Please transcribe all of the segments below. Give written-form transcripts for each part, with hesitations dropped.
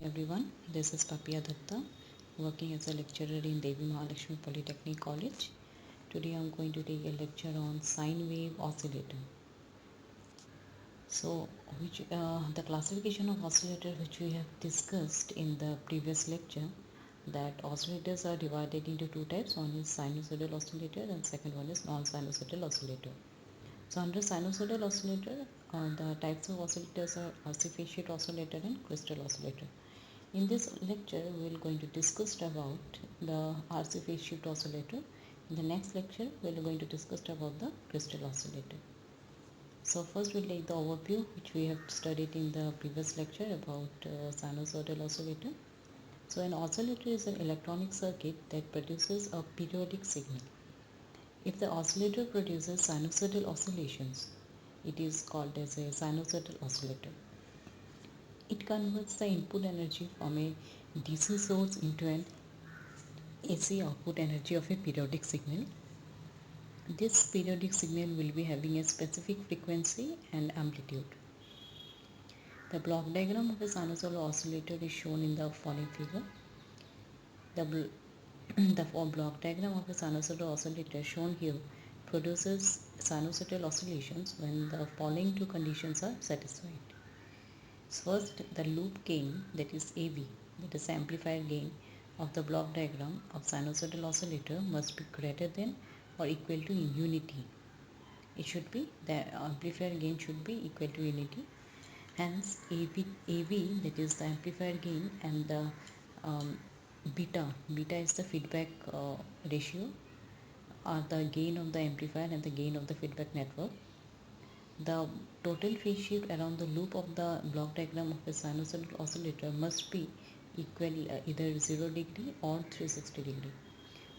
everyone. This is Papia Datta, working as a lecturer in Devi Mahalakshmi Polytechnic College. Today I am going to take a lecture on sine wave oscillator. So, the classification of oscillator which we have discussed in the previous lecture, that oscillators are divided into two types. One is sinusoidal oscillator and second one is non-sinusoidal oscillator. So under sinusoidal oscillator, the types of oscillators are RC phase shift oscillator and crystal oscillator. In this lecture, we are going to discuss about the RC phase shift oscillator. In the next lecture, we are going to discuss about the crystal oscillator. So first we'll take the overview which we have studied in the previous lecture about sinusoidal oscillator. So an oscillator is an electronic circuit that produces a periodic signal. If the oscillator produces sinusoidal oscillations, it is called as a sinusoidal oscillator. It converts the input energy from a DC source into an AC output energy of a periodic signal. This periodic signal will be having a specific frequency and amplitude. The block diagram of a sinusoidal oscillator is shown in the following figure. The block diagram of a sinusoidal oscillator shown here produces sinusoidal oscillations when the following two conditions are satisfied. First, the loop gain, that is AV, that is amplifier gain of the block diagram of sinusoidal oscillator, must be greater than or equal to unity. It should be, the amplifier gain should be equal to unity. Hence, AV, that is the amplifier gain, and the beta is the feedback ratio, are the gain of the amplifier and the gain of the feedback network. The total phase shift around the loop of the block diagram of a sinusoidal oscillator must be equal either 0 degree or 360 degree.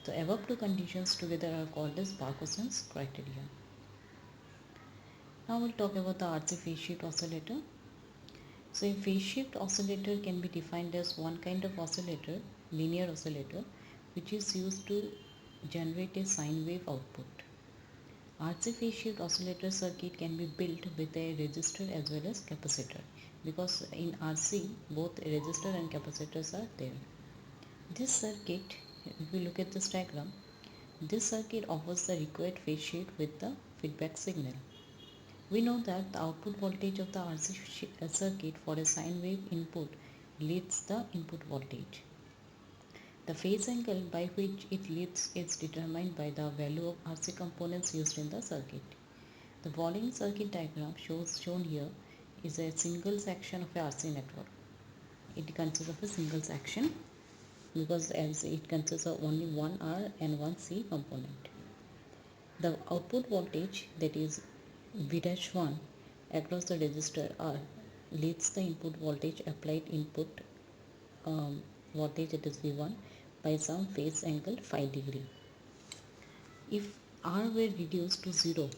The above two conditions together are called as Parkinson's criteria. Now we'll talk about the RC phase shift oscillator. So a phase shift oscillator can be defined as one kind of oscillator, linear oscillator, which is used to generate a sine wave output. RC phase shift oscillator circuit can be built with a resistor as well as capacitor, because in RC both resistor and capacitors are there. This circuit, if we look at this diagram, this circuit offers the required phase shift with the feedback signal. We know that the output voltage of the RC circuit for a sine wave input leads the input voltage. The phase angle by which it leads is determined by the value of RC components used in the circuit. The following circuit diagram shown here is a single section of a RC network. It consists of a single section because as it consists of only one R and one C component. The output voltage, that is V-1 across the resistor R, leads the input voltage applied input voltage, that is V1, by some phase angle phi degree. If R were reduced to 0,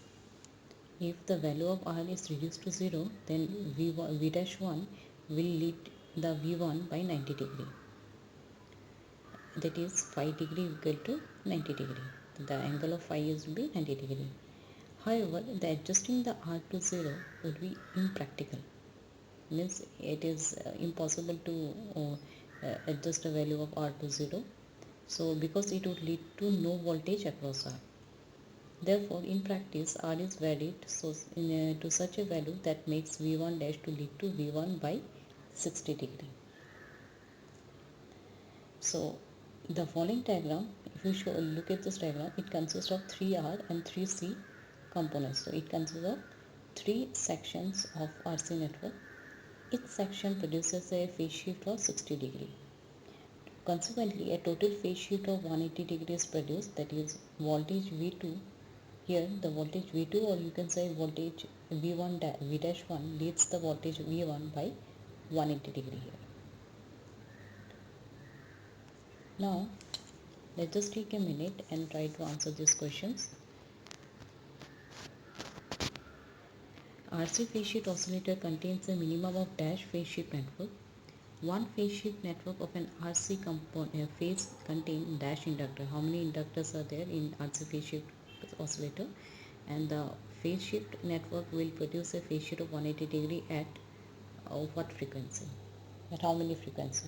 if the value of R is reduced to 0, then V-1 will lead the V1 by 90 degree. That is phi degree equal to 90 degree. The angle of phi is to be 90 degree. However, the adjusting the R to 0 would be impractical. Means it is impossible to adjust the value of R to 0. So because it would lead to no voltage across R. Therefore, in practice, R is varied to such a value that makes V1 dash to lead to V1 by 60 degree. So the following diagram, if you look at this diagram, it consists of 3R and 3C components. So it consists of 3 sections of RC network. Each section produces a phase shift of 60 degree. Consequently, a total phase shift of 180 degrees is produced, that is voltage V2. Here the voltage V2, or you can say voltage V1 V-1 leads the voltage V1 by 180 degree here. Now let's just take a minute and try to answer these questions. RC phase shift oscillator contains a minimum of dash phase shift network. One phase shift network of an RC component phase contain dash inductor. How many inductors are there in RC phase shift oscillator? And the phase shift network will produce a phase shift of 180 degree at what frequency? At how many frequency?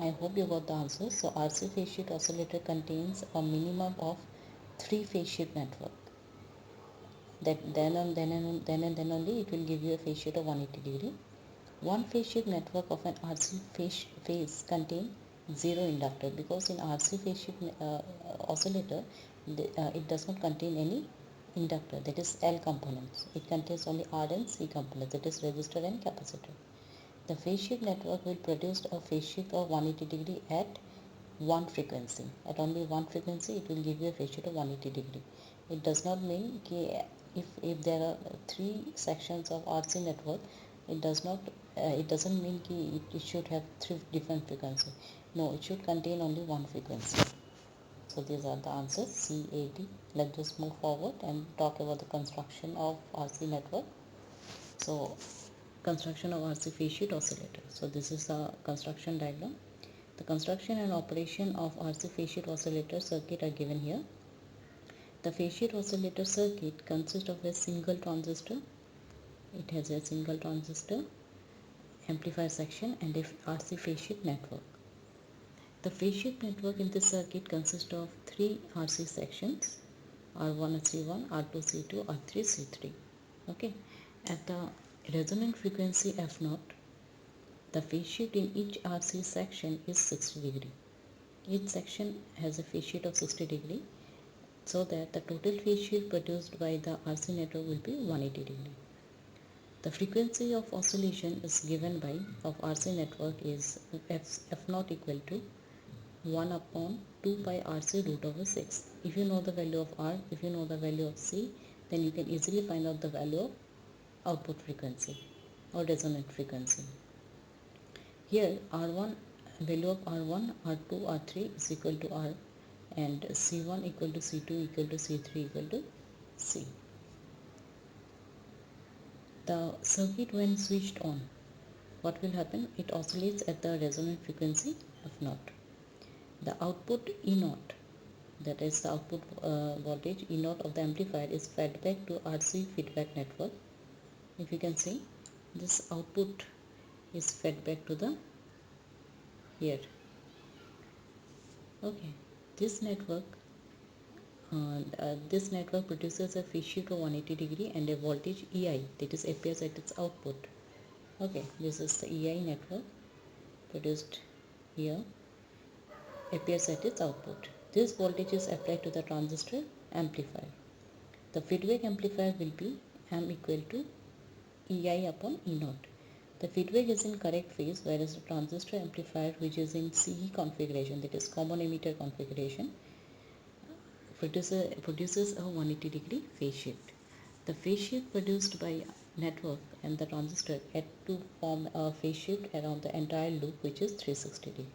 I hope you got the answer. So RC phase shift oscillator contains a minimum of 3 phase shift network. That then and then only it will give you a phase shift of 180 degree. One phase shift network of an RC phase contain 0 inductor, because in RC phase shift oscillator it does not contain any inductor, that is L components. It contains only R and C components, that is resistor and capacitor. The phase shift network will produce a phase shift of 180 degree at one frequency. At only one frequency it will give you a phase shift of 180 degree. It does not mean if there are 3 sections of RC network, it doesn't mean it should have 3 different frequencies. No, it should contain only one frequency. So these are the answers, C, A, D. Let's just move forward and talk about the construction of RC network. So construction of RC phase shift oscillator. So this is the construction diagram. The construction and operation of RC phase shift oscillator circuit are given here. The phase shift oscillator circuit consists of a single transistor. It has a single transistor, amplifier section, and a RC phase shift network. The phase shift network in this circuit consists of 3 RC sections, R1 C1, R2 C2, R3 C3. Okay. At the resonant frequency F0, the phase shift in each RC section is 60 degree. Each section has a phase shift of 60 degree, so that the total phase shift produced by the RC network will be 180 degree. The frequency of oscillation is given by of RC network is F0 equal to 1 upon 2 pi RC root over 6. If you know the value of R, if you know the value of C, then you can easily find out the value of output frequency or resonant frequency. Here R1, value of R1, R2, R3 is equal to R, and C1 equal to C2 equal to C3 equal to C. The circuit when switched on, what will happen? It oscillates at the resonant frequency F0. The output E0, that is the output voltage E0 of the amplifier, is fed back to RC feedback network. If you can see, this output is fed back to the here. Okay, this network produces a phase shift of 180 degree and a voltage EI, that is appears at its output. Okay, this is the EI network produced here, appears at its output. This voltage is applied to the transistor amplifier. The feedback amplifier will be M equal to EI upon E0. The feedback is in correct phase, whereas the transistor amplifier, which is in CE configuration, that is common emitter configuration, produces a 180 degree phase shift. The phase shift produced by network and the transistor add to form a phase shift around the entire loop, which is 360 degree.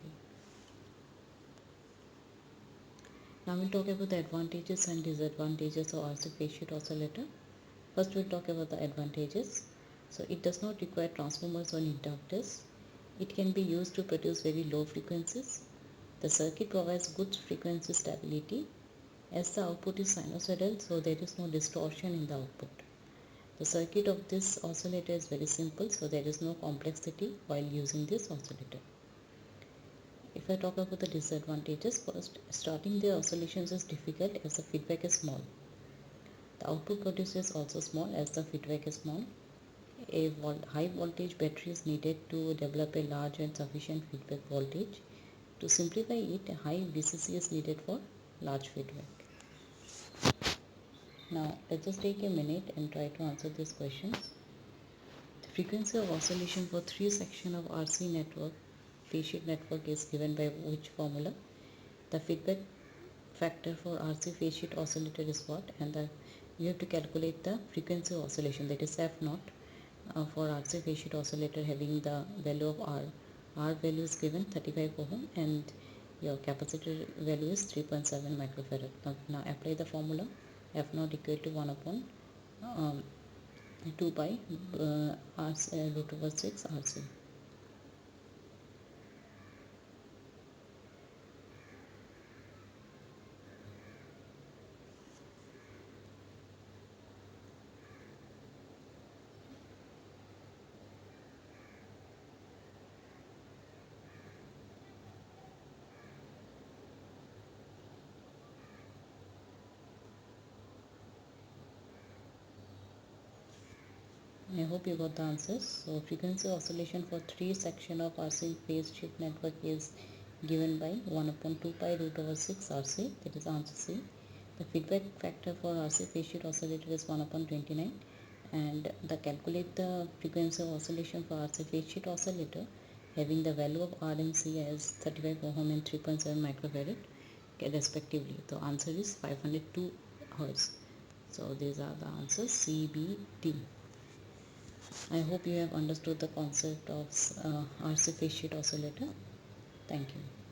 Now we'll talk about the advantages and disadvantages of RC phase shift oscillator. First we'll talk about the advantages. So it does not require transformers or inductors. It can be used to produce very low frequencies. The circuit provides good frequency stability. As the output is sinusoidal, so there is no distortion in the output. The circuit of this oscillator is very simple, so there is no complexity while using this oscillator. If I talk about the disadvantages, first, starting the oscillations is difficult as the feedback is small. The output produced is also small as the feedback is small. A high voltage battery is needed to develop a large and sufficient feedback voltage. To simplify it, a high VCC is needed for large feedback. Now let's just take a minute and try to answer these questions. The frequency of oscillation for 3 sections of RC network, phase shift network, is given by which formula? The feedback factor for RC phase shift oscillator is what? And you have to calculate the frequency of oscillation, that is F0, for RC phase shift oscillator having the value of R. R value is given 35 ohm and your capacitor value is 3.7 microfarad. Now apply the formula. F0 equal to 1 upon 2 pi root over 6 RC. I hope you got the answers. So frequency oscillation for 3 section of RC phase shift network is given by 1 upon 2 pi root over 6 RC, that is answer C. The feedback factor for RC phase shift oscillator is 1 upon 29, and the calculate the frequency of oscillation for RC phase shift oscillator having the value of R and C as 35 ohm and 3.7 microfarad respectively. The answer is 502 Hz. So these are the answers C, B, D. I hope you have understood the concept of RC phase shift oscillator. Thank you.